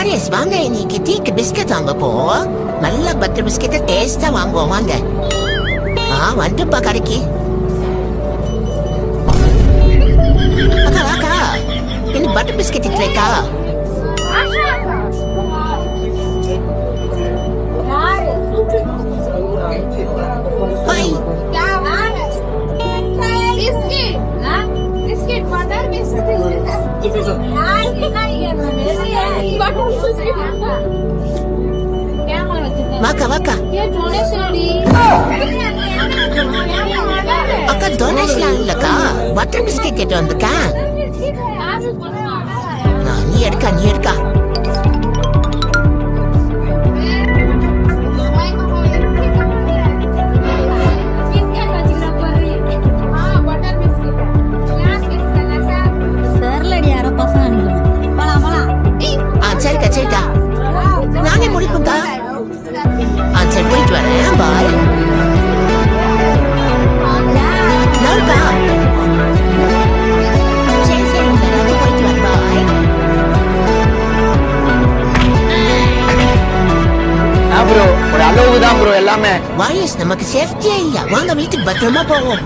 Warriors வாங்க, இன்னைக்கு டீக்கு பிஸ்கட் வாங்க போவோம். நல்ல பட்டர் பிஸ்கெட்டை டேஸ்டா வாங்குவோம் வாங்க. வந்துப்பா கடைக்கு. அக்கா அக்கா, இன்னும் பட்டர் பிஸ்கெட் இருக்கா? ஹாய் வாக்கா வாக்கா. அக்கா டொனேஷன் இல்லக்கா, பட்டர் பிஸ்கெட் கேட்டு வந்துக்கா. நீ எடுக்கா. சரிக்கா நானே முடிப்போம்க்கா. சரி போயிட்டு வரேன், பாய். நான்க்கா சரி போயிட்டு வரேன், பாய். ப்ரோ ஒரு அளவுக்கு தான் ப்ரோ எல்லாமே. வாரியஸ் நமக்கு சேஃப்டியா இல்ல, வாங்க வீட்டுக்கு பத்திரமா போவோம்.